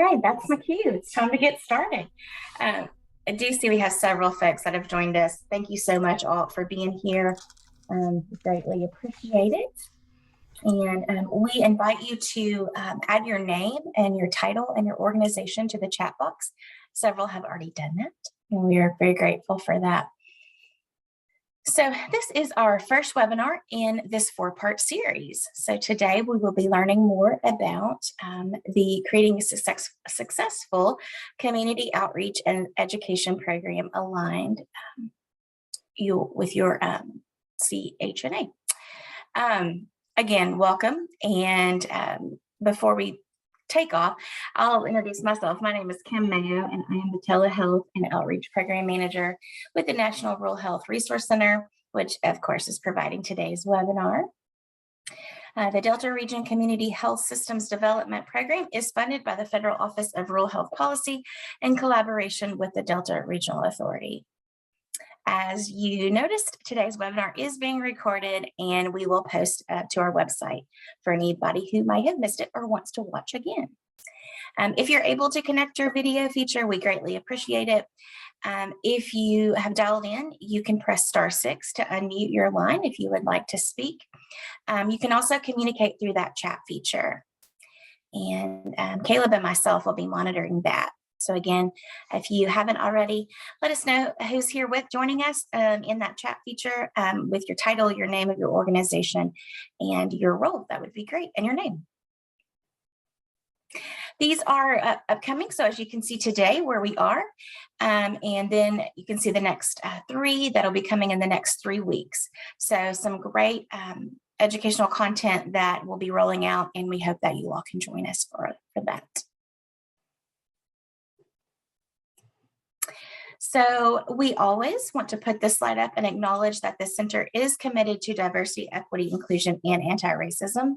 right, that's my cue. It's time to get started. Um, I do see we have several folks that have joined us. Thank you so much all for being here. Greatly appreciate it. And we invite you to add your name and your title and your organization to the chat box. Several have already done that, and we are very grateful for that. So this is our first webinar in this 4-part series. So today we will be learning more about the creating a successful community outreach and education program aligned with your CHNA. Again, welcome. And before we take off, I'll introduce myself. My name is Kim Mayo, and I am the Telehealth and Outreach Program Manager with the National Rural Health Resource Center, which of course is providing today's webinar. The Delta Region Community Health Systems Development Program is funded by the Federal Office of Rural Health Policy in collaboration with the Delta Regional Authority. As you noticed, today's webinar is being recorded, and we will post to our website for anybody who might have missed it or wants to watch again. If you're able to connect your video feature, we greatly appreciate it. If you have dialed in, you can press *6 to unmute your line if you would like to speak. You can also communicate through that chat feature. And Caleb and myself will be monitoring that. So again, if you haven't already, let us know who's here with joining us in that chat feature with your title, your name of your organization, and your role. That would be great, and your name. These are upcoming, so as you can see today where we are, and then you can see the next 3 that'll be coming in the next 3 weeks. So some great educational content that will be rolling out, and we hope that you all can join us for that. So we always want to put this slide up and acknowledge that the center is committed to diversity, equity, inclusion, and anti-racism.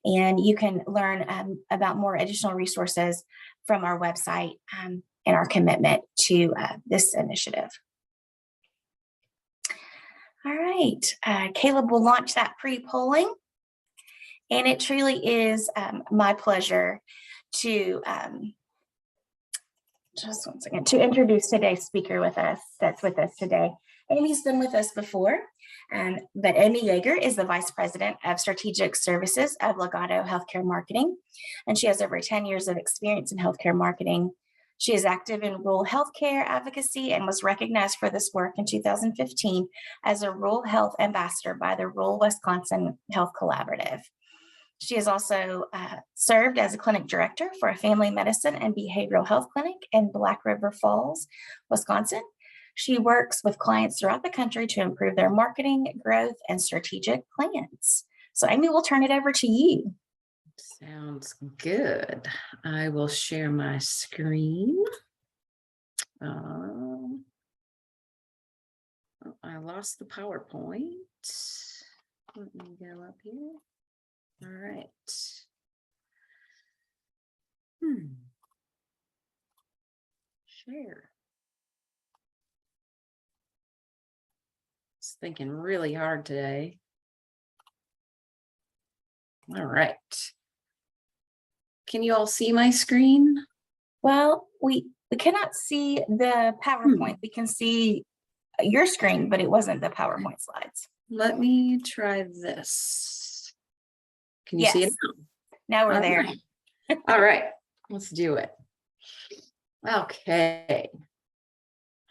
And you can learn about more additional resources from our website and our commitment to this initiative. All right, Caleb will launch that pre-polling. And it truly is my pleasure to just one second, to introduce today's speaker that's with us today. Amy's been with us before, but Amy Yeager is the Vice President of Strategic Services of Legato Healthcare Marketing, and she has over 10 years of experience in healthcare marketing. She is active in rural healthcare advocacy and was recognized for this work in 2015 as a Rural Health Ambassador by the Rural Wisconsin Health Collaborative. She has also served as a clinic director for a family medicine and behavioral health clinic in Black River Falls, Wisconsin. She works with clients throughout the country to improve their marketing, growth, and strategic plans. So Amy, we'll turn it over to you. Sounds good. I will share my screen. I lost the PowerPoint. Let me go up here. All right. Share. It's thinking really hard today. All right. Can you all see my screen? Well, we cannot see the PowerPoint. We can see your screen, but it wasn't the PowerPoint slides. Let me try this. Can you see it now? Now we're there. Right. All right, let's do it. Okay.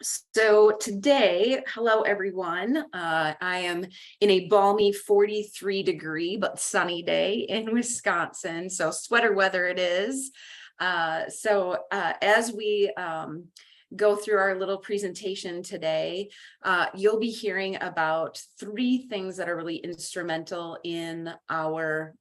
So today, hello everyone. I am in a balmy 43-degree but sunny day in Wisconsin. So sweater weather it is. As we go through our little presentation today, you'll be hearing about 3 things that are really instrumental in our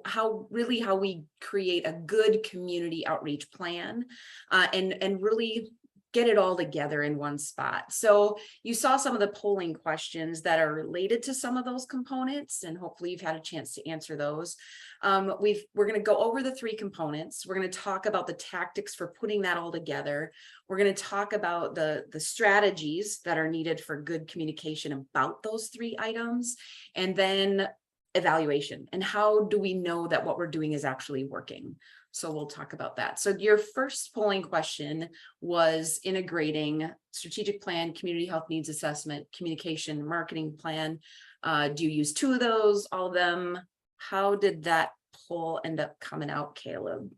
how we create a good community outreach plan and really get it all together in one spot. So you saw some of the polling questions that are related to some of those components, and hopefully you've had a chance to answer those. We're going to go over the 3 components. We're going to talk about the tactics for putting that all together. We're going to talk about the strategies that are needed for good communication about those 3 items. And then evaluation, and how do we know that what we're doing is actually working? So we'll talk about that. So your first polling question was integrating strategic plan, community health needs assessment, communication, marketing plan. Do you use 2 of those, all of them? How did that poll end up coming out, Caleb?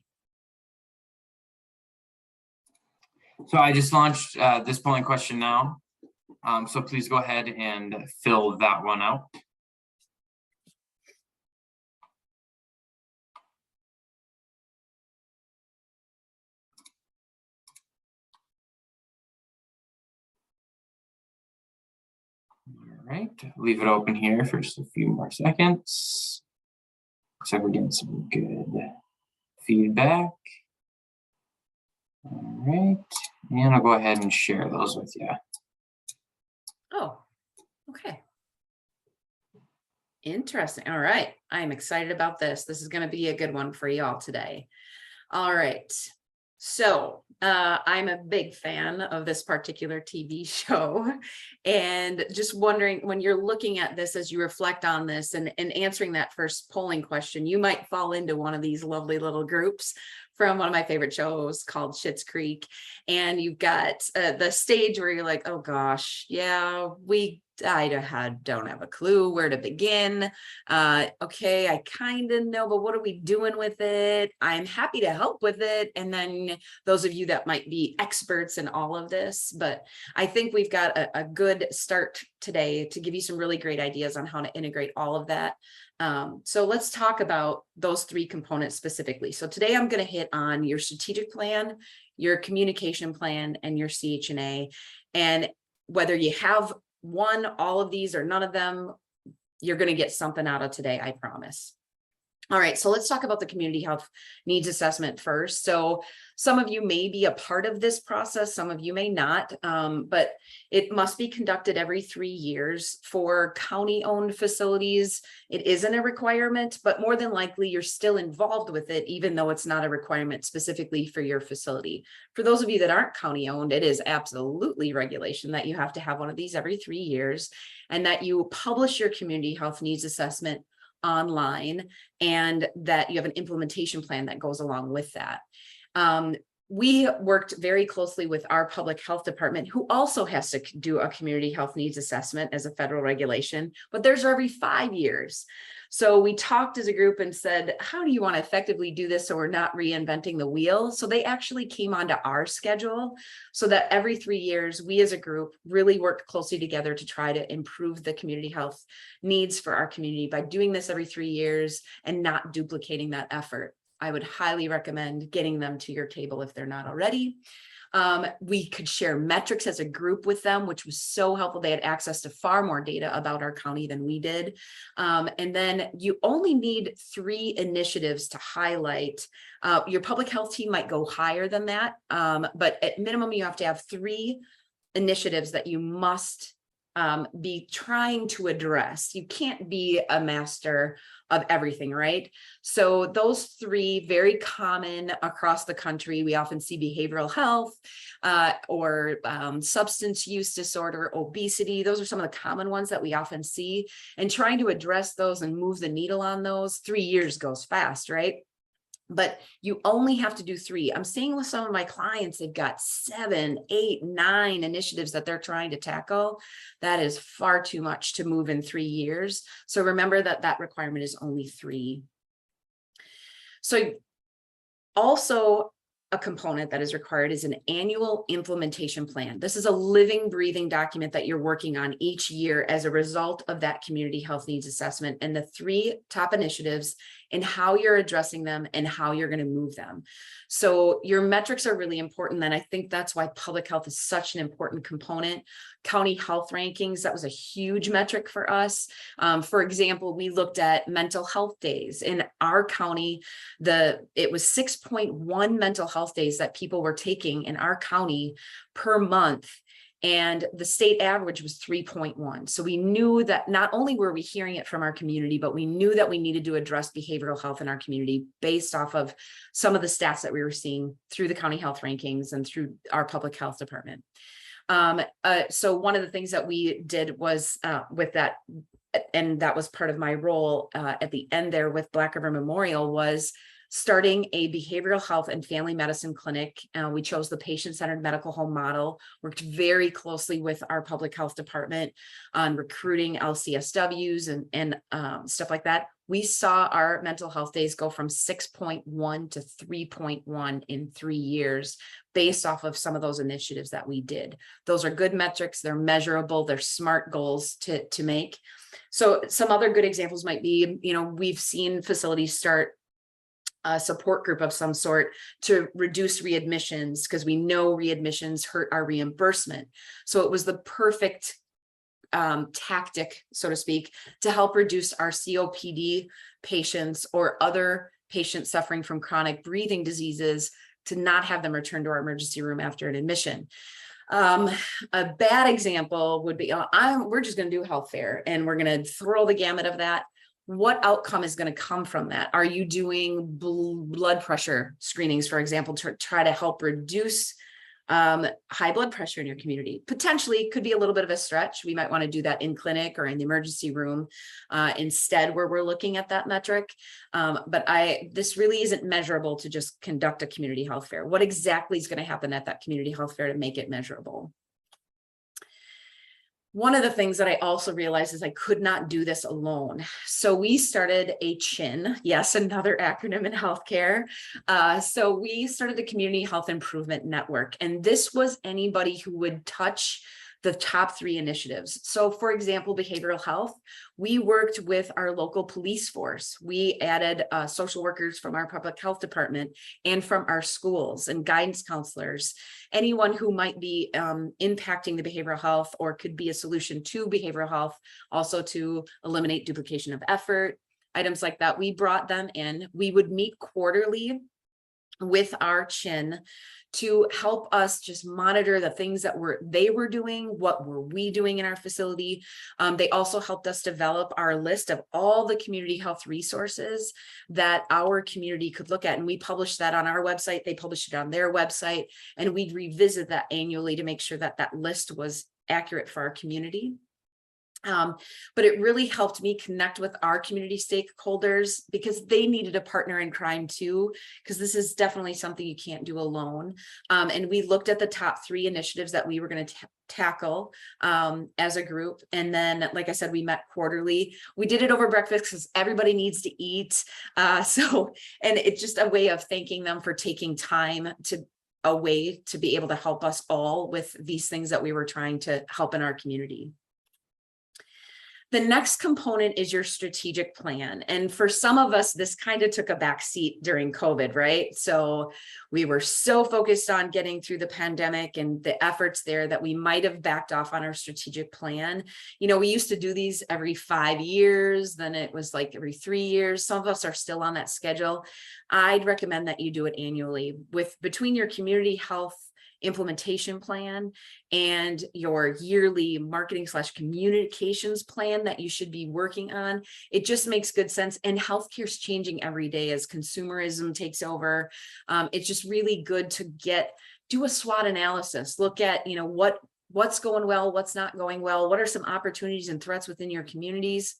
So I just launched this polling question now. So please go ahead and fill that one out. All right, leave it open here for just a few more seconds. Looks like we're getting some good feedback. All right, and I'll go ahead and share those with you. Oh, okay. Interesting. All right. I'm excited about this. This is going to be a good one for y'all today. All right. So I'm a big fan of this particular TV show, and just wondering, when you're looking at this, as you reflect on this and answering that first polling question, you might fall into one of these lovely little groups from one of my favorite shows called Schitt's Creek. And you've got the stage where you're like, oh gosh, yeah, I don't have a clue where to begin. Okay, I kind of know, but what are we doing with it? I'm happy to help with it. And then those of you that might be experts in all of this, but I think we've got a good start today to give you some really great ideas on how to integrate all of that. So let's talk about those 3 components specifically. So today I'm going to hit on your strategic plan, your communication plan, and your CHNA. And whether you have one, all of these, or none of them, you're going to get something out of today, I promise. All right, so let's talk about the community health needs assessment first. So some of you may be a part of this process, some of you may not, but it must be conducted every 3 years. For county-owned facilities, it isn't a requirement, but more than likely you're still involved with it, even though it's not a requirement specifically for your facility. For those of you that aren't county-owned, it is absolutely regulation that you have to have one of these every 3 years, and that you publish your community health needs assessment online, and that you have an implementation plan that goes along with that. We worked very closely with our public health department, who also has to do a community health needs assessment as a federal regulation, but theirs are every 5 years. So we talked as a group and said, how do you want to effectively do this so we're not reinventing the wheel? So they actually came onto our schedule, so that every 3 years, we as a group really worked closely together to try to improve the community health needs for our community by doing this every 3 years and not duplicating that effort. I would highly recommend getting them to your table if they're not already. We could share metrics as a group with them, which was so helpful. They had access to far more data about our county than we did. And then you only need 3 initiatives to highlight. Your public health team might go higher than that, but at minimum, you have to have 3 initiatives that you must be trying to address. You can't be a master of everything, right? So those 3 very common across the country. We often see behavioral health or substance use disorder, obesity. Those are some of the common ones that we often see, and trying to address those and move the needle on those. 3 years goes fast, right? But you only have to do 3. I'm seeing with some of my clients, they've got 7, 8, 9 initiatives that they're trying to tackle. That is far too much to move in 3 years. So remember that that requirement is only 3. So also a component that is required is an annual implementation plan. This is a living, breathing document that you're working on each year as a result of that community health needs assessment and the 3 top initiatives and how you're addressing them and how you're going to move them. So your metrics are really important. And I think that's why public health is such an important component. County health rankings, that was a huge metric for us. For example, we looked at mental health days in our county. It was 6.1 mental health days that people were taking in our county per month. And the state average was 3.1. So we knew that not only were we hearing it from our community, but we knew that we needed to address behavioral health in our community based off of some of the stats that we were seeing through the county health rankings and through our public health department. So one of the things that we did was with that and that was part of my role at the end there with Black River Memorial, was starting a behavioral health and family medicine clinic. We chose the patient-centered medical home model, worked very closely with our public health department on recruiting LCSWs and stuff like that. We saw our mental health days go from 6.1 to 3.1 in 3 years based off of some of those initiatives that we did. Those are good metrics, they're measurable, they're smart goals to make. So some other good examples might be, we've seen facilities start a support group of some sort to reduce readmissions, because we know readmissions hurt our reimbursement. So it was the perfect tactic, so to speak, to help reduce our COPD patients or other patients suffering from chronic breathing diseases, to not have them return to our emergency room after an admission. A bad example would be, we're just going to do health fair and we're going to throw the gamut of that. What outcome is going to come from that? Are you doing blood pressure screenings, for example, to try to help reduce high blood pressure in your community? Potentially could be a little bit of a stretch. We might want to do that in clinic or in the emergency room instead, where we're looking at that metric. But this really isn't measurable to just conduct a community health fair. What exactly is going to happen at that community health fair to make it measurable? One of the things that I also realized is I could not do this alone. So we started a CHN, yes, another acronym in healthcare. So we started the Community Health Improvement Network, and this was anybody who would touch the top 3 initiatives. So for example, behavioral health, we worked with our local police force. We added social workers from our public health department and from our schools, and guidance counselors, anyone who might be impacting the behavioral health or could be a solution to behavioral health, also to eliminate duplication of effort, items like that. We brought them in. We would meet quarterly with our CHN to help us just monitor the things that they were doing, what were we doing in our facility. They also helped us develop our list of all the community health resources that our community could look at. And we published that on our website. They published it on their website, and we'd revisit that annually to make sure that that list was accurate for our community. But it really helped me connect with our community stakeholders, because they needed a partner in crime too, because this is definitely something you can't do alone. And we looked at the top 3 initiatives that we were going to tackle as a group. And then, like I said, we met quarterly. We did it over breakfast because everybody needs to eat. And it's just a way of thanking them for taking time away to be able to help us all with these things that we were trying to help in our community. The next component is your strategic plan. And for some of us, this kind of took a back seat during COVID, right? So we were so focused on getting through the pandemic and the efforts there that we might have backed off on our strategic plan. We used to do these every 5 years, then it was like every 3 years. Some of us are still on that schedule. I'd recommend that you do it annually between your community health implementation plan and your yearly marketing / communications plan that you should be working on. It just makes good sense. And healthcare is changing every day as consumerism takes over. It's just really good to do a SWOT analysis, look at, what's going well, what's not going well, what are some opportunities and threats within your communities.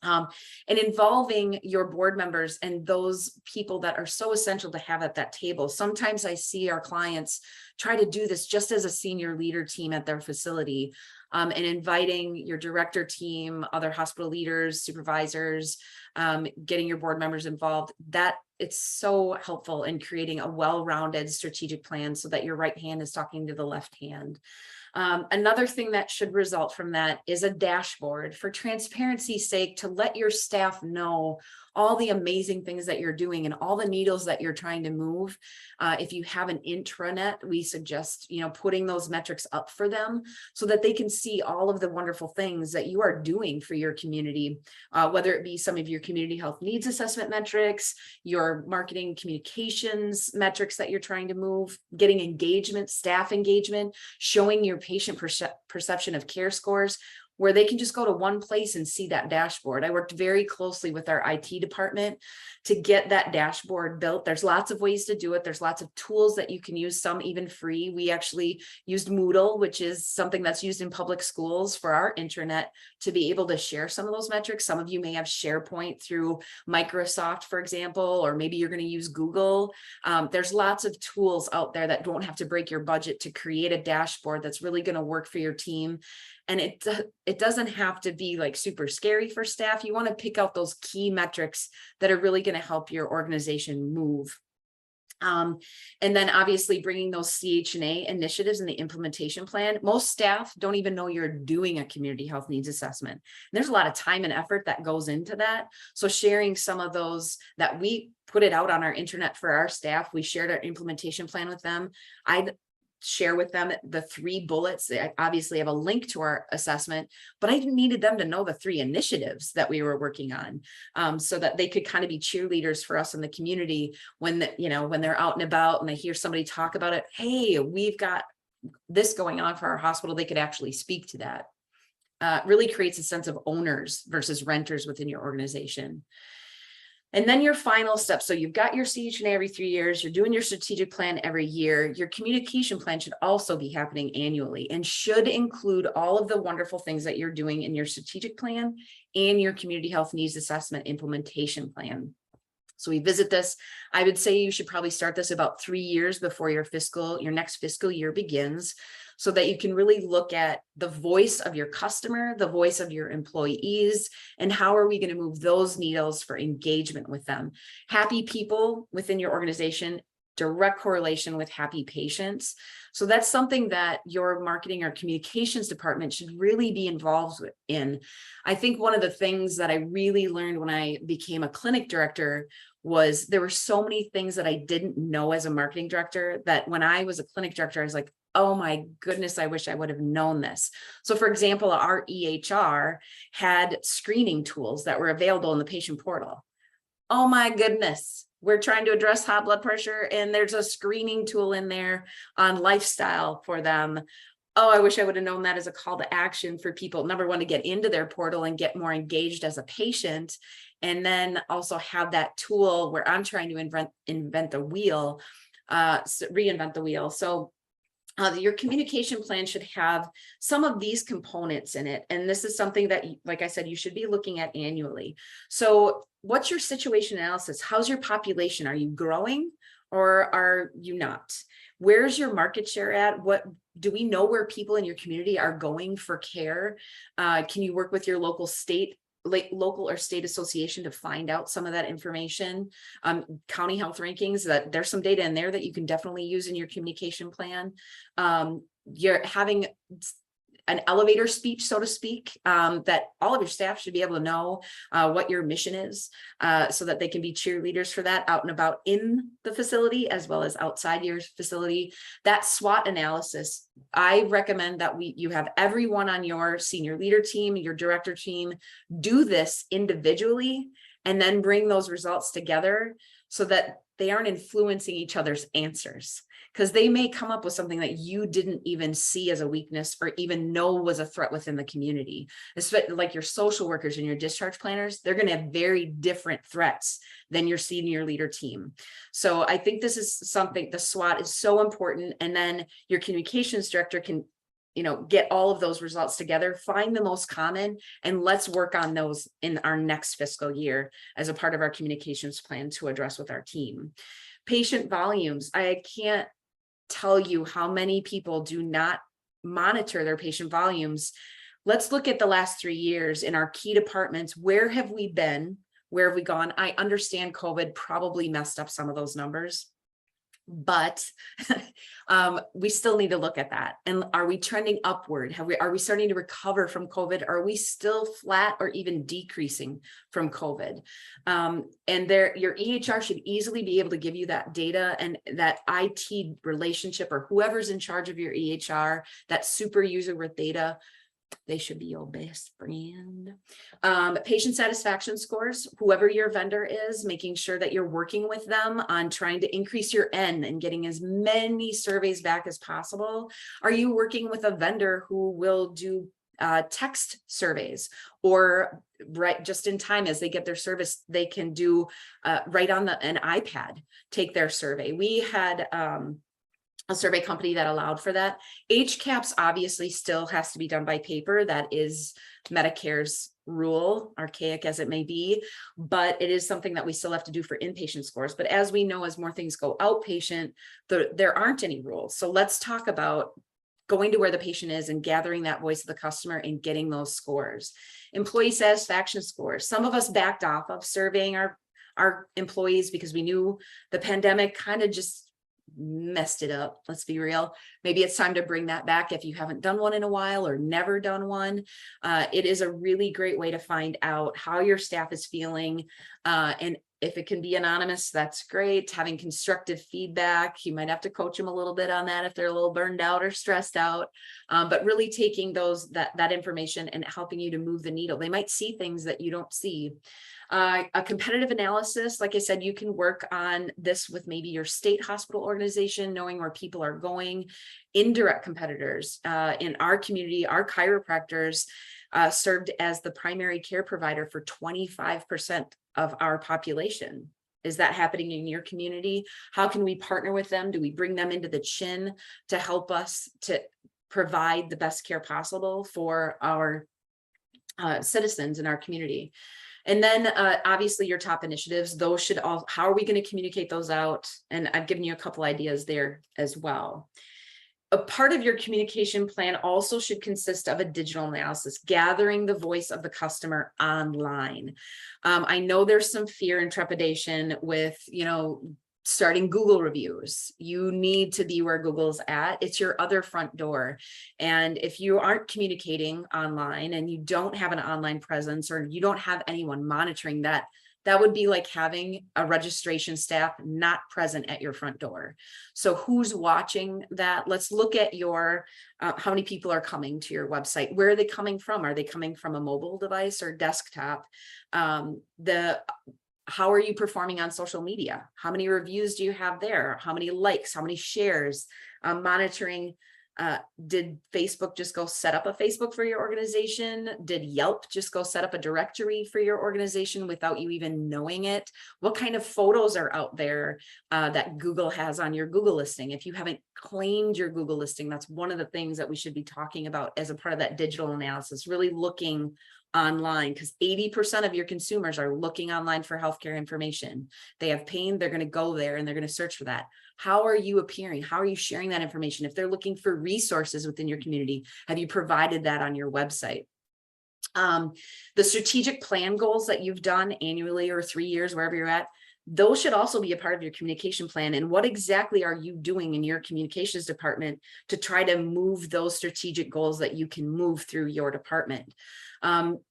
And involving your board members and those people that are so essential to have at that table. Sometimes I see our clients try to do this just as a senior leader team at their facility, and inviting your director team, other hospital leaders, supervisors, getting your board members involved. That it's so helpful in creating a well-rounded strategic plan so that your right hand is talking to the left hand. Another thing that should result from that is a dashboard, for transparency's sake, to let your staff know all the amazing things that you're doing and all the needles that you're trying to move. If you have an intranet, we suggest, putting those metrics up for them so that they can see all of the wonderful things that you are doing for your community, whether it be some of your community health needs assessment metrics, your marketing communications metrics that you're trying to move, getting engagement, staff engagement, showing your patient perception of care scores. where they can just go to one place and see that dashboard. I worked very closely with our IT department to get that dashboard built. There's lots of ways to do it. There's lots of tools that you can use, some even free. We actually used Moodle, which is something that's used in public schools for our intranet, to be able to share some of those metrics. Some of you may have SharePoint through Microsoft, for example, or maybe you're going to use Google. There's lots of tools out there that don't have to break your budget to create a dashboard that's really going to work for your team. And it doesn't have to be like super scary for staff. You want to pick out those key metrics that are really going to help your organization move. And then obviously bringing those CHNA initiatives in the implementation plan. Most staff don't even know you're doing a community health needs assessment. And there's a lot of time and effort that goes into that. So sharing some of those, that we put it out on our intranet for our staff. We shared our implementation plan with them. I'd share with them the 3 bullets. I obviously have a link to our assessment, but I needed them to know the 3 initiatives that we were working on, so that they could kind of be cheerleaders for us in the community when when they're out and about and they hear somebody talk about it. Hey, we've got this going on for our hospital. They could actually speak to that. Really creates a sense of owners versus renters within your organization. And then your final step. So you've got your CHNA every 3 years, you're doing your strategic plan every year. Your communication plan should also be happening annually and should include all of the wonderful things that you're doing in your strategic plan and your community health needs assessment implementation plan. So we visit this. I would say you should probably start this about 3 years before your next fiscal year begins, so that you can really look at the voice of your customer, the voice of your employees, and how are we going to move those needles for engagement with them. Happy people within your organization, direct correlation with happy patients. So that's something that your marketing or communications department should really be involved in. I think one of the things that I really learned when I became a clinic director was there were so many things that I didn't know as a marketing director, that when I was a clinic director, I was like, oh my goodness, I wish I would have known this. So for example, our EHR had screening tools that were available in the patient portal. Oh my goodness, we're trying to address high blood pressure and there's a screening tool in there on lifestyle for them. Oh, I wish I would have known that as a call to action for people, number one, to get into their portal and get more engaged as a patient. And then also have that tool where I'm trying to reinvent the wheel. So your communication plan should have some of these components in it. And this is something that, like I said, you should be looking at annually. So what's your situation analysis? How's your population? Are you growing or are you not? Where's your market share at? What do we know where people in your community are going for care? Can you work with your local or state association to find out some of that information? County health rankings, that there's some data in there that you can definitely use in your communication plan. You're having an elevator speech, so to speak, that all of your staff should be able to know what your mission is, so that they can be cheerleaders for that out and about in the facility as well as outside your facility. That SWOT analysis, I recommend that you have everyone on your senior leader team, your director team, do this individually and then bring those results together so that they aren't influencing each other's answers, because they may come up with something that you didn't even see as a weakness or even know was a threat within the community. Especially like your social workers and your discharge planners, they're going to have very different threats than your senior leader team. So I think this is something, the SWOT is so important. And then your communications director can get all of those results together, find the most common, and let's work on those in our next fiscal year as a part of our communications plan to address with our team. Patient volumes. I can't tell you how many people do not monitor their patient volumes. Let's look at the last 3 years in our key departments. Where have we been? Where have we gone? I understand COVID probably messed up some of those numbers, but we still need to look at that. And are we trending upward? Are we starting to recover from COVID? Are we still flat or even decreasing from COVID? And your EHR should easily be able to give you that data, and that IT relationship or whoever's in charge of your EHR, that super user with data, they should be your best friend. Patient satisfaction scores, whoever your vendor is, making sure that you're working with them on trying to increase your N and getting as many surveys back as possible. Are you working with a vendor who will do text surveys, or right just in time as they get their service, they can do right on an iPad, take their survey. We had a survey company that allowed for that. HCAHPS obviously still has to be done by paper. That is Medicare's rule, archaic as it may be, but it is something that we still have to do for inpatient scores. But as we know, as more things go outpatient, there aren't any rules. So let's talk about going to where the patient is and gathering that voice of the customer and getting those scores. Employee satisfaction scores. Some of us backed off of surveying our employees because we knew the pandemic kind of just messed it up. Let's be real. Maybe it's time to bring that back if you haven't done one in a while or never done one. It is a really great way to find out how your staff is feeling. And if it can be anonymous, that's great. Having constructive feedback, you might have to coach them a little bit on that if they're a little burned out or stressed out. But really taking that information and helping you to move the needle. They might see things that you don't see. A competitive analysis, like I said, you can work on this with maybe your state hospital organization, knowing where people are going. Indirect competitors in our community, our chiropractors served as the primary care provider for 25% of our population. Is that happening in your community? How can we partner with them? Do we bring them into the CHN to help us to provide the best care possible for our citizens in our community? And then obviously your top initiatives, those should all, how are we going to communicate those out? And I've given you a couple ideas there as well. A part of your communication plan also should consist of a digital analysis, gathering the voice of the customer online. I know there's some fear and trepidation with, starting Google reviews. You need to be where Google's at. It's your other front door. And if you aren't communicating online and you don't have an online presence, or you don't have anyone monitoring that, that would be like having a registration staff not present at your front door. So who's watching that? Let's look at your, how many people are coming to your website? Where are they coming from? Are they coming from a mobile device or desktop? How are you performing on social media? How many reviews do you have there? How many likes? How many shares? Monitoring. Did Facebook just go set up a Facebook for your organization? Did Yelp just go set up a directory for your organization without you even knowing it? What kind of photos are out there that Google has on your Google listing? If you haven't claimed your Google listing, that's one of the things that we should be talking about as a part of that digital analysis, really looking online, because 80% of your consumers are looking online for healthcare information. They have pain, they're going to go there and they're going to search for that. How are you appearing? How are you sharing that information? If they're looking for resources within your community, have you provided that on your website? The strategic plan goals that you've done annually or 3 years, wherever you're at, those should also be a part of your communication plan. And what exactly are you doing in your communications department to try to move those strategic goals that you can move through your department?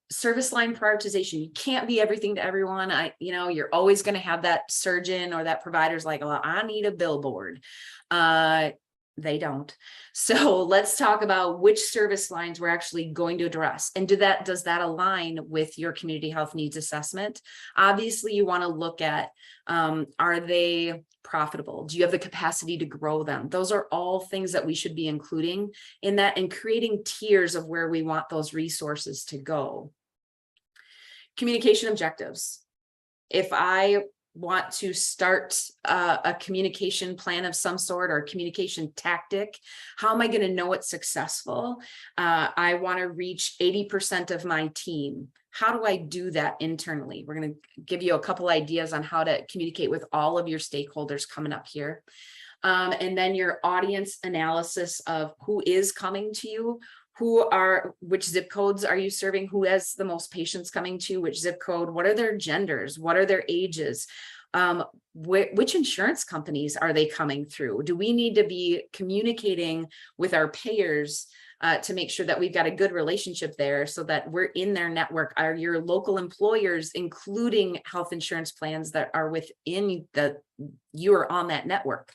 Service line prioritization. You can't be everything to everyone. You're always going to have that surgeon or that provider's like, well, I need a billboard. They don't. So let's talk about which service lines we're actually going to address. And does that align with your community health needs assessment? Obviously, you want to look at, are they profitable? Do you have the capacity to grow them? Those are all things that we should be including in that, and creating tiers of where we want those resources to go. Communication objectives. If I want to start a communication plan of some sort, or a communication tactic, how am I going to know it's successful? I want to reach 80% of my team. How do I do that internally? We're going to give you a couple ideas on how to communicate with all of your stakeholders coming up here. And then your audience analysis of who is coming to you. Which zip codes are you serving? Who has the most patients coming to which zip code? What are their genders? What are their ages? Which insurance companies are they coming through? Do we need to be communicating with our payers to make sure that we've got a good relationship there, so that we're in their network? Are your local employers including health insurance plans that are within you are on that network?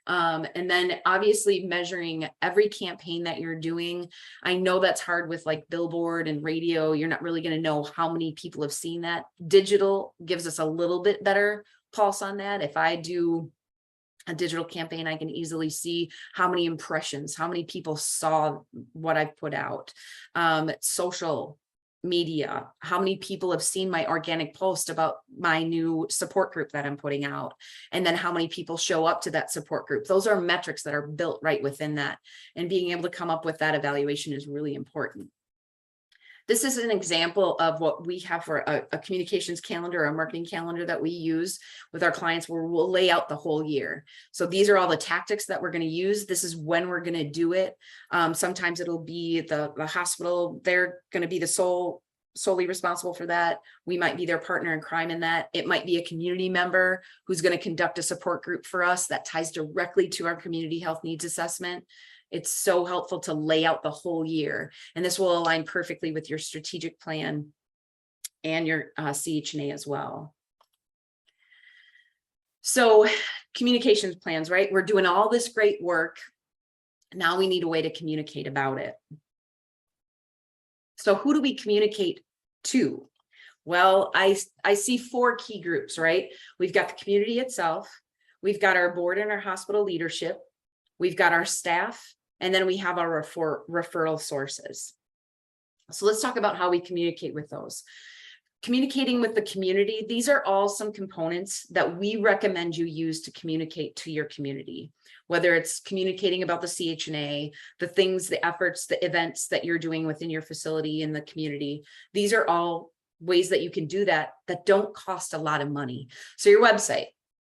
And then obviously measuring every campaign that you're doing. I know that's hard with like billboard and radio. You're not really going to know how many people have seen that. Digital gives us a little bit better pulse on that. If I do a digital campaign, I can easily see how many impressions, how many people saw what I've put out. Social media, how many people have seen my organic post about my new support group that I'm putting out, and then how many people show up to that support group. Those are metrics that are built right within that, and being able to come up with that evaluation is really important. This is an example of what we have for a communications calendar, a marketing calendar that we use with our clients, where we'll lay out the whole year. So these are all the tactics that we're going to use. This is when we're going to do it. Sometimes it'll be the hospital. They're going to be the solely responsible for that. We might be their partner in crime in that. It might be a community member who's going to conduct a support group for us that ties directly to our community health needs assessment. It's so helpful to lay out the whole year, and this will align perfectly with your strategic plan and your CHNA as well. So communications plans, right? We're doing all this great work. Now we need a way to communicate about it. So who do we communicate to? Well, I see 4 key groups, right? We've got the community itself. We've got our board and our hospital leadership. We've got our staff, and then we have our referral sources. So let's talk about how we communicate with those. Communicating with the community, these are all some components that we recommend you use to communicate to your community, whether it's communicating about the CHNA, the things, the efforts, the events that you're doing within your facility in the community. These are all ways that you can do that don't cost a lot of money. So your website,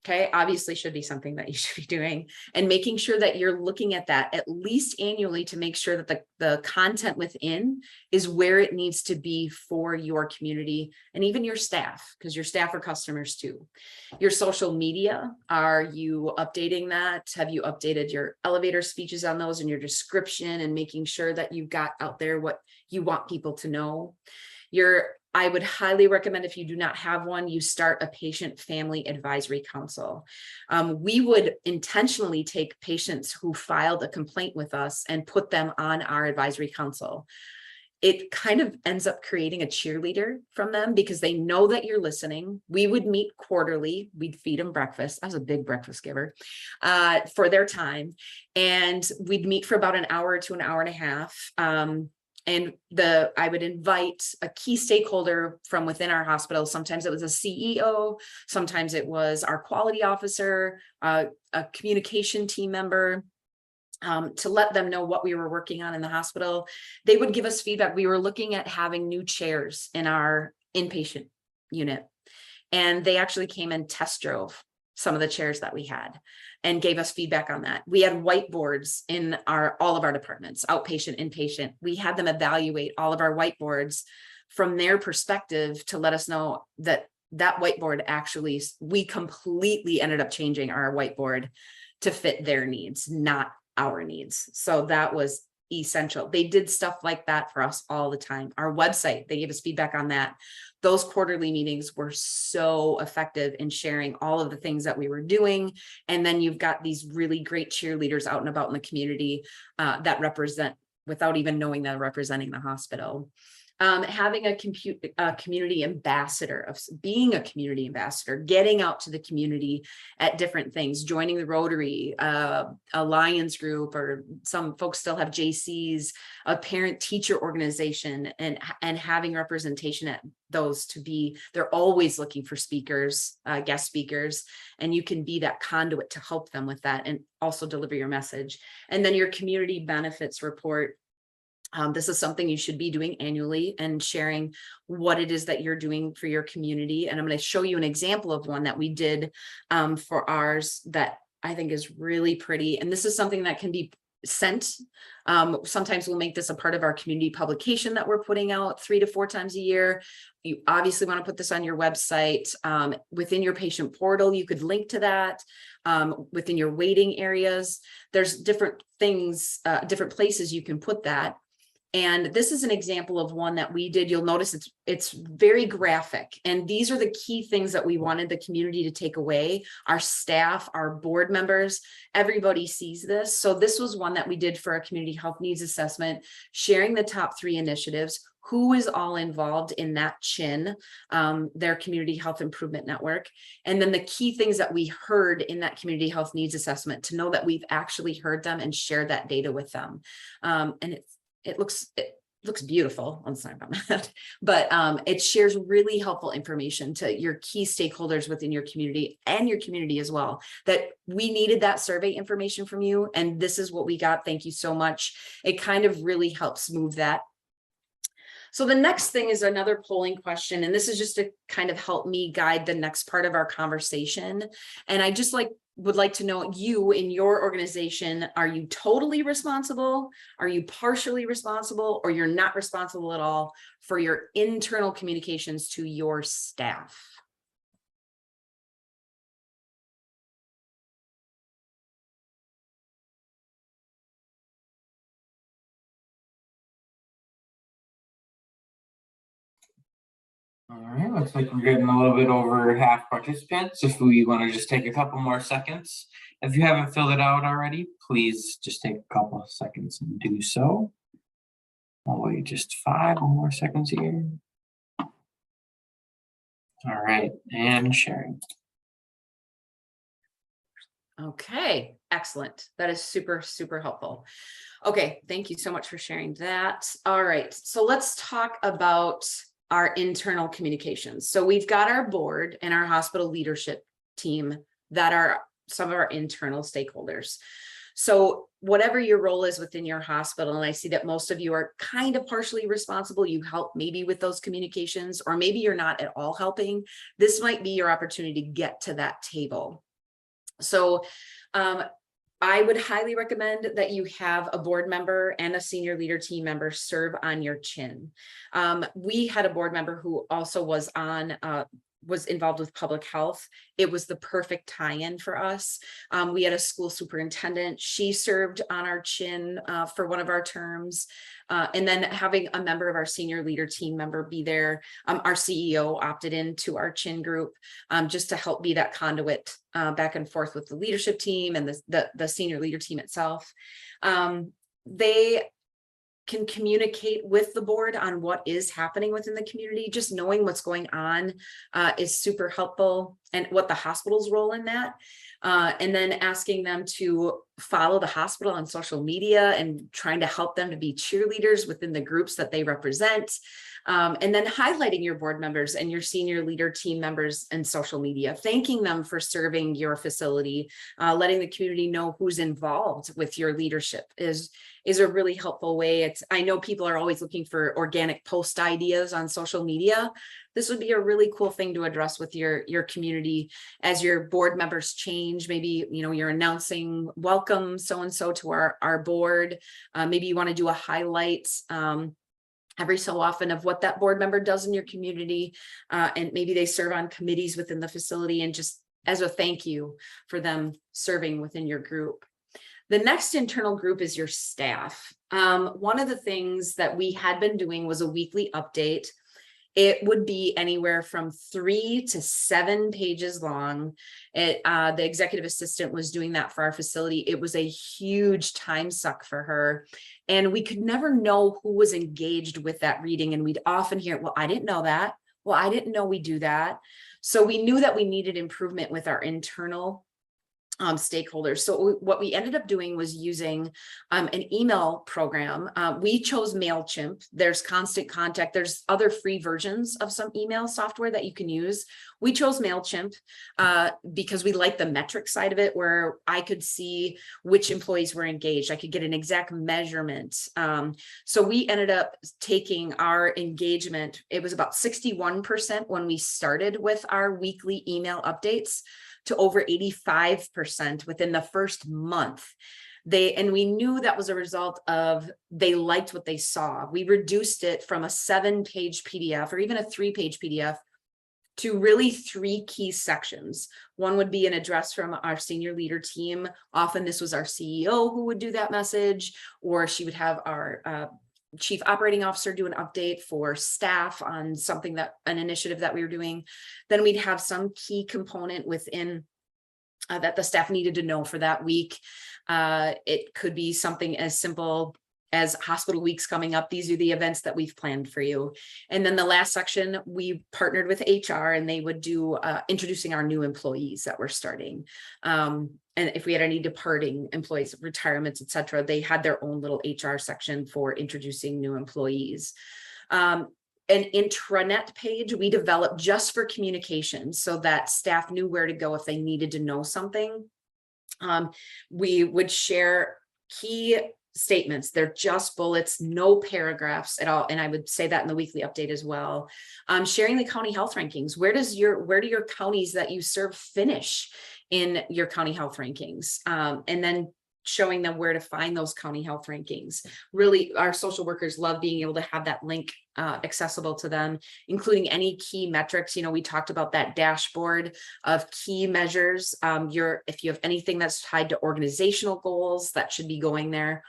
okay, obviously should be something that you should be doing, and making sure that you're looking at that at least annually to make sure that the content within is where it needs to be for your community and even your staff, because your staff are customers too. Your social media, are you updating that? Have you updated your elevator speeches on those and your description, and making sure that you've got out there what you want people to know? I would highly recommend, if you do not have one, you start a patient family advisory council. We would intentionally take patients who filed a complaint with us and put them on our advisory council. It kind of ends up creating a cheerleader from them, because they know that you're listening. We would meet quarterly. We'd feed them breakfast. I was a big breakfast giver for their time. And we'd meet for about an hour to an hour and a half. And I would invite a key stakeholder from within our hospital. Sometimes it was a CEO, sometimes it was our quality officer, a communication team member, to let them know what we were working on in the hospital. They would give us feedback. We were looking at having new chairs in our inpatient unit, and they actually came and test drove some of the chairs that we had and gave us feedback on that. We had whiteboards in all of our departments, outpatient, inpatient. We had them evaluate all of our whiteboards from their perspective to let us know that whiteboard actually, we completely ended up changing our whiteboard to fit their needs, not our needs. So that was essential. They did stuff like that for us all the time. Our website, they gave us feedback on that. Those quarterly meetings were so effective in sharing all of the things that we were doing. And then you've got these really great cheerleaders out and about in the community that represent, without even knowing they're representing the hospital. Having a community ambassador, being a community ambassador, getting out to the community at different things, joining the Rotary, a Lions group, or some folks still have JCs, a parent teacher organization, and having representation at those they're always looking for speakers, guest speakers, and you can be that conduit to help them with that and also deliver your message. And then your community benefits report. This is something you should be doing annually, and sharing what it is that you're doing for your community. And I'm going to show you an example of one that we did for ours that I think is really pretty. And this is something that can be sent. Sometimes we'll make this a part of our community publication that we're putting out 3 to 4 times a year. You obviously want to put this on your website. Within your patient portal, you could link to that. Within your waiting areas, there's different things, different places you can put that. And this is an example of one that we did. You'll notice it's very graphic. And these are the key things that we wanted the community to take away. Our staff, our board members, everybody sees this. So this was one that we did for our community health needs assessment, sharing the top 3 initiatives, who is all involved in that CHN, their Community Health Improvement Network, and then the key things that we heard in that community health needs assessment, to know that we've actually heard them and shared that data with them. And it looks beautiful. I'm sorry about that, but it shares really helpful information to your key stakeholders within your community and your community as well, that we needed that survey information from you, and this is what we got. Thank you so much. It kind of really helps move that. So the next thing is another polling question, and this is just to kind of help me guide the next part of our conversation. And I just would like to know, you in your organization, are you totally responsible? Are you partially responsible? Or you're not responsible at all for your internal communications to your staff? All right, looks like we're getting a little bit over half participants. If we want to just take a couple more seconds. If you haven't filled it out already, please just take a couple of seconds and do so. I'll wait just 5 more seconds here. All right, and sharing. Okay, excellent. That is super, super helpful. Okay, thank you so much for sharing that. All right, so let's talk about our internal communications. So we've got our board and our hospital leadership team that are some of our internal stakeholders. So whatever your role is within your hospital, and I see that most of you are kind of partially responsible, you help maybe with those communications, or maybe you're not at all helping, this might be your opportunity to get to that table. So I would highly recommend that you have a board member and a senior leader team member serve on your CHN. We had a board member who also was involved with public health. It was the perfect tie-in for us. We had a school superintendent. She served on our CHN for one of our terms. And then having a member of our senior leader team member be there. Our CEO opted into our CHN group just to help be that conduit back and forth with the leadership team and the senior leader team itself. They can communicate with the board on what is happening within the community. Just knowing what's going on is super helpful, and what the hospital's role in that. And then asking them to follow the hospital on social media and trying to help them to be cheerleaders within the groups that they represent. And then highlighting your board members and your senior leader team members in social media, thanking them for serving your facility, letting the community know who's involved with your leadership is a really helpful way. I know people are always looking for organic post ideas on social media. This would be a really cool thing to address with your community as your board members change. Maybe, you're announcing welcome so-and-so to our board. Maybe you want to do a highlight every so often of what that board member does in your community. And maybe they serve on committees within the facility, and just as a thank you for them serving within your group. The next internal group is your staff. One of the things that we had been doing was a weekly update. It would be anywhere from 3 to 7 pages long. The executive assistant was doing that for our facility. It was a huge time suck for her. And we could never know who was engaged with that reading. And we'd often hear, well, I didn't know that. Well, I didn't know we do that. So we knew that we needed improvement with our internal stakeholders. So what we ended up doing was using an email program. We chose MailChimp. There's Constant Contact. There's other free versions of some email software that you can use. We chose MailChimp because we like the metric side of it, where I could see which employees were engaged. I could get an exact measurement. So we ended up taking our engagement. It was about 61% when we started with our weekly email updates, to over 85% within the first month. And we knew that was a result of they liked what they saw. We reduced it from a 7-page PDF or even a 3-page PDF to really 3 key sections. One would be an address from our senior leader team. Often this was our CEO who would do that message, or she would have our chief operating officer do an update for staff on something an initiative that we were doing. Then we'd have some key component within that the staff needed to know for that week. It could be something as simple as hospital week's coming up, these are the events that we've planned for you. And then the last section, we partnered with HR, and they would do introducing our new employees that we're starting. And if we had any departing employees, retirements, et cetera, they had their own little HR section for introducing new employees. An intranet page we developed just for communication so that staff knew where to go if they needed to know something. We would share key statements. They're just bullets, no paragraphs at all. And I would say that in the weekly update as well. Sharing the county health rankings. Where do your counties that you serve finish in your county health rankings? And then showing them where to find those county health rankings. Really, our social workers love being able to have that link accessible to them, including any key metrics. You know, we talked about that dashboard of key measures. If you have anything that's tied to organizational goals, that should be going there,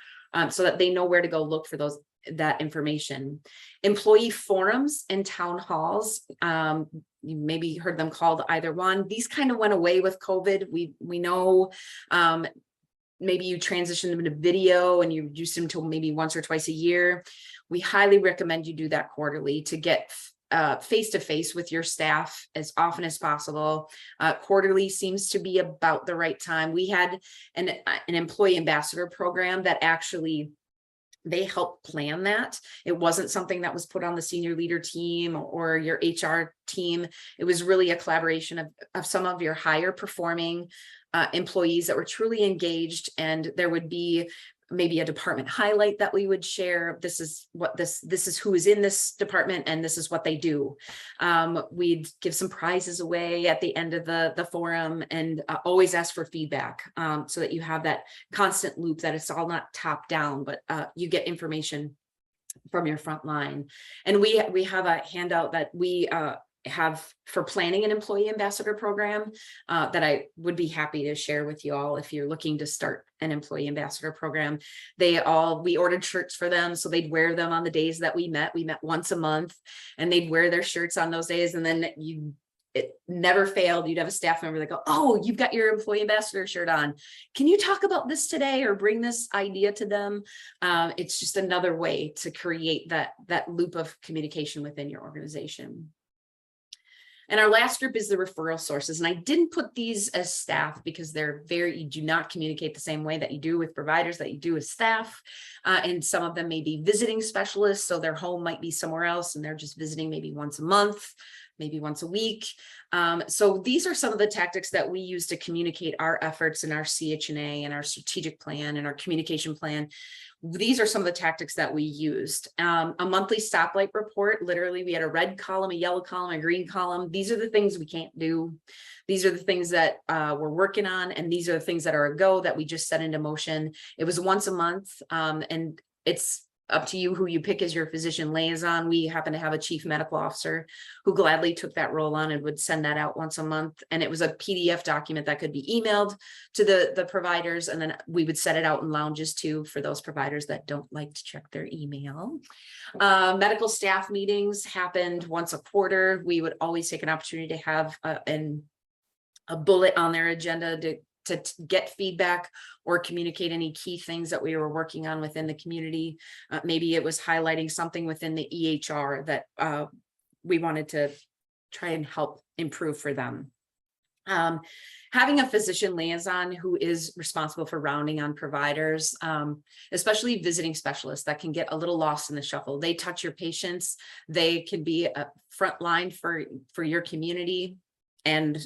so that they know where to go look for that information. Employee forums and town halls. You maybe heard them called either one. These kind of went away with COVID. We know maybe you transition them into video and you reduce them to maybe once or twice a year. We highly recommend you do that quarterly to get face-to-face with your staff as often as possible. Quarterly seems to be about the right time. We had an employee ambassador program that actually they helped plan that. It wasn't something that was put on the senior leader team or your HR team. It was really a collaboration of some of your higher performing employees that were truly engaged, and there would be maybe a department highlight that we would share. This is who is in this department, and this is what they do. We'd give some prizes away at the end of the forum, and always ask for feedback, so that you have that constant loop, that it's all not top down, but you get information from your front line. And we have a handout that we have for planning an employee ambassador program that I would be happy to share with you all if you're looking to start an employee ambassador program. We ordered shirts for them, so they'd wear them on the days that we met once a month, and they'd wear their shirts on those days. And then it never failed. You'd have a staff member that go, "Oh, you've got your employee ambassador shirt on. Can you talk about this today or bring this idea to them?" It's just another way to create that loop of communication within your organization. And our last group is the referral sources. And I didn't put these as staff because you do not communicate the same way that you do with providers that you do with staff. And some of them may be visiting specialists, so their home might be somewhere else and they're just visiting maybe once a month, maybe once a week. So these are some of the tactics that we use to communicate our efforts in our CHNA and our strategic plan and our communication plan. These are some of the tactics that we used. A monthly stoplight report. Literally, we had a red column, a yellow column, a green column. These are the things we can't do. These are the things that we're working on. And these are the things that are a go that we just set into motion. It was once a month, and it's up to you who you pick as your physician liaison. We happen to have a chief medical officer who gladly took that role on and would send that out once a month. And it was a PDF document that could be emailed to the providers. And then we would set it out in lounges too, for those providers that don't like to check their email. Medical staff meetings happened once a quarter. We would always take an opportunity to have a bullet on their agenda to get feedback or communicate any key things that we were working on within the community. Maybe it was highlighting something within the EHR that we wanted to try and help improve for them. Having a physician liaison who is responsible for rounding on providers, especially visiting specialists that can get a little lost in the shuffle. They touch your patients. They can be a front line for your community, and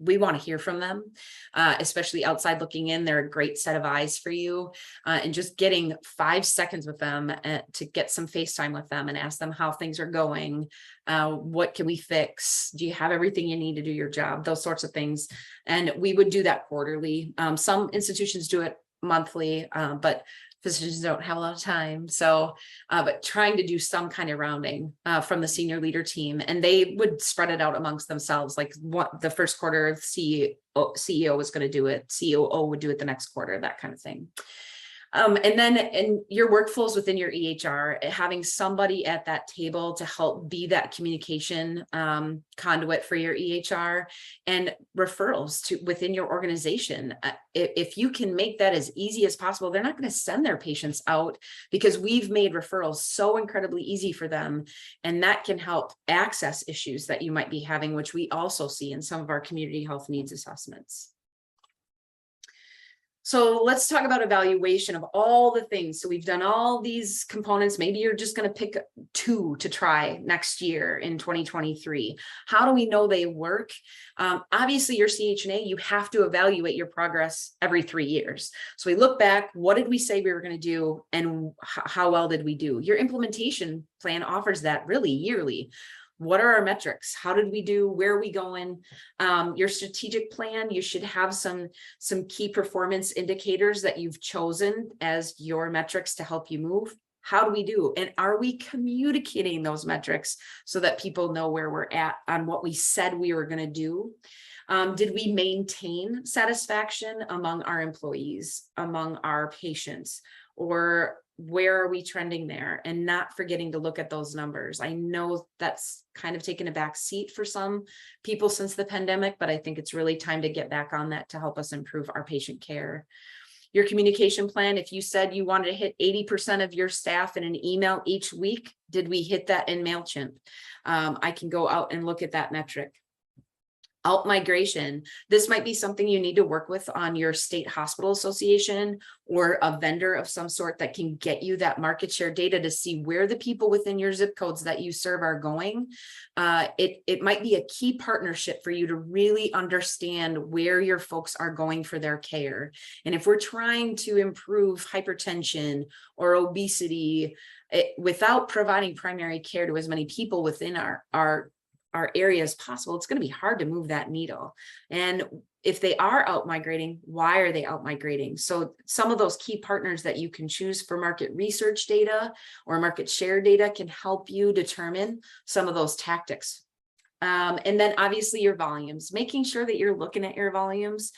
we want to hear from them, especially outside looking in. They're a great set of eyes for you, and just getting 5 seconds with them to get some FaceTime with them and ask them how things are going. What can we fix? Do you have everything you need to do your job? Those sorts of things. And we would do that quarterly. Some institutions do it monthly, but physicians don't have a lot of time. So, but trying to do some kind of rounding from the senior leader team, and they would spread it out amongst themselves. Like the first quarter, CEO was going to do it, COO would do it the next quarter, that kind of thing. And then in your workflows within your EHR, having somebody at that table to help be that communication conduit for your EHR, and referrals to within your organization. If you can make that as easy as possible, they're not going to send their patients out, because we've made referrals so incredibly easy for them. And that can help access issues that you might be having, which we also see in some of our community health needs assessments. So let's talk about evaluation of all the things. So we've done all these components. Maybe you're just going to pick 2 to try next year in 2023. How do we know they work? Obviously, your CHNA, you have to evaluate your progress every 3 years. So we look back, what did we say we were going to do, and how well did we do? Your implementation plan offers that really yearly. What are our metrics? How did we do? Where are we going? Your strategic plan, you should have some key performance indicators that you've chosen as your metrics to help you move. How do we do? And are we communicating those metrics so that people know where we're at on what we said we were going to do? Did we maintain satisfaction among our employees, among our patients, or where are we trending there? And not forgetting to look at those numbers. I know that's kind of taken a back seat for some people since the pandemic, but I think it's really time to get back on that to help us improve our patient care. Your communication plan, if you said you wanted to hit 80% of your staff in an email each week, did we hit that in MailChimp? I can go out and look at that metric. Outmigration, this might be something you need to work with on your state hospital association or a vendor of some sort that can get you that market share data to see where the people within your zip codes that you serve are going. It might be a key partnership for you to really understand where your folks are going for their care. And if we're trying to improve hypertension or obesity without providing primary care to as many people within our area as possible, it's going to be hard to move that needle. And if they are out migrating, why are they out migrating? So some of those key partners that you can choose for market research data or market share data can help you determine some of those tactics. And then obviously your volumes, making sure that you're looking at your volumes.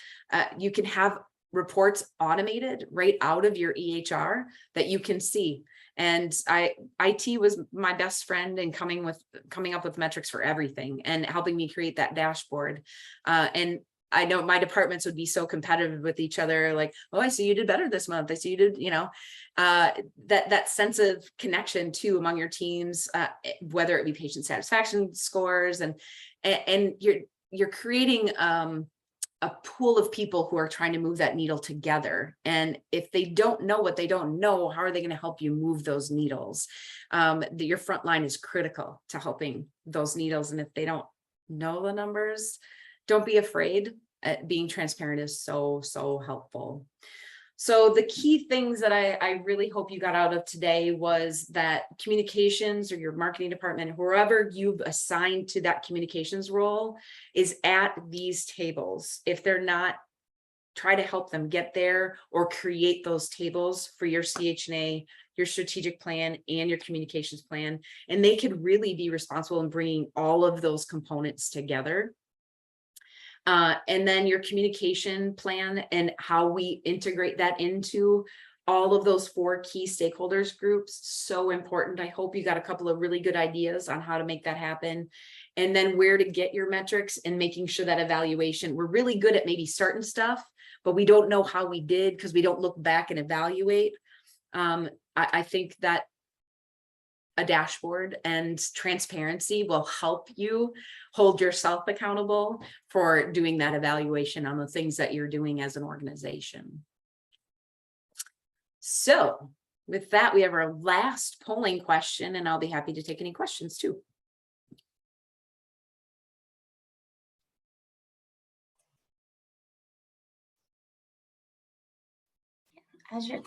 You can have reports automated right out of your EHR that you can see. And IT was my best friend in coming up with metrics for everything and helping me create that dashboard. And I know my departments would be so competitive with each other, like, oh, I see you did better this month. I see you did, that sense of connection too among your teams, whether it be patient satisfaction scores, and you're creating a pool of people who are trying to move that needle together. And if they don't know what they don't know, how are they going to help you move those needles? Your front line is critical to helping those needles. And if they don't know the numbers, don't be afraid. Being transparent is so, so helpful. So the key things that I really hope you got out of today was that communications, or your marketing department, whoever you've assigned to that communications role, is at these tables. If they're not, try to help them get there or create those tables for your CHNA, your strategic plan, and your communications plan. And they could really be responsible in bringing all of those components together. And then your communication plan and how we integrate that into all of those 4 key stakeholders groups. So important. I hope you got a couple of really good ideas on how to make that happen. And then where to get your metrics and making sure that evaluation, we're really good at maybe starting stuff, but we don't know how we did because we don't look back and evaluate. I think that a dashboard and transparency will help you hold yourself accountable for doing that evaluation on the things that you're doing as an organization. So with that, we have our last polling question, and I'll be happy to take any questions too.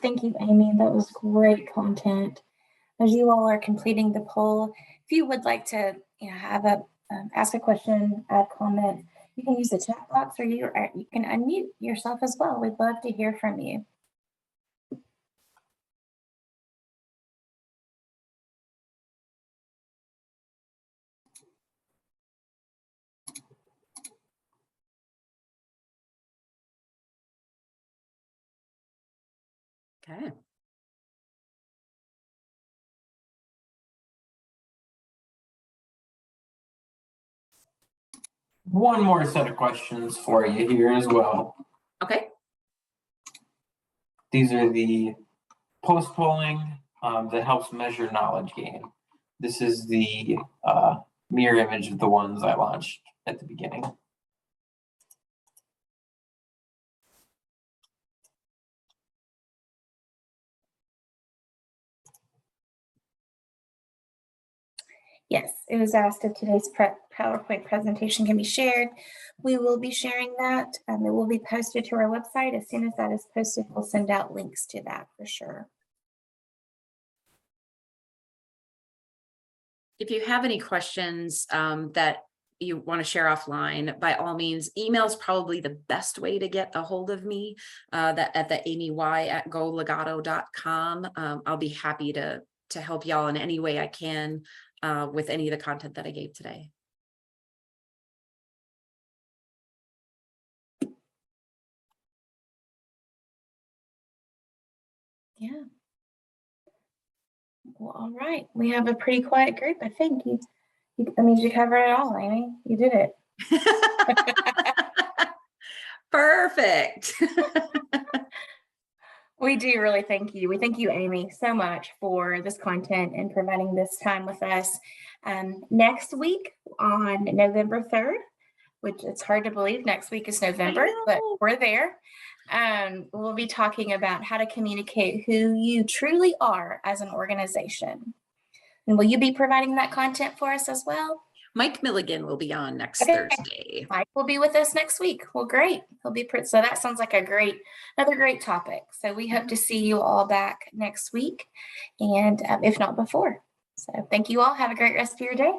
Thank you, Amy. That was great content. As you all are completing the poll, if you would like to have ask a question, add comment, you can use the chat box, or you can unmute yourself as well. We'd love to hear from you. Okay. One more set of questions for you here as well. Okay. These are the post-polling that helps measure knowledge gain. This is the mirror image of the ones I launched at the beginning. Yes, it was asked if today's PowerPoint presentation can be shared. We will be sharing that. It will be posted to our website. As soon as that is posted, we'll send out links to that for sure. If you have any questions that you want to share offline, by all means, email is probably the best way to get a hold of me. That at the amyy@golegato.com. I'll be happy to help y'all in any way I can with any of the content that I gave today. Yeah. Well, all right. We have a pretty quiet group, I think. That means you covered it all, Amy. You did it. Perfect. We do really thank you. We thank you, Amy, so much for this content and providing this time with us. Next week on November 3rd, which it's hard to believe next week is November, but we're there. We'll be talking about how to communicate who you truly are as an organization. And will you be providing that content for us as well? Mike Milligan will be on next Okay. Thursday. Mike will be with us next week. Well, great. He'll be so that sounds like another great topic. So we hope to see you all back next week, and if not before. So thank you all. Have a great rest of your day.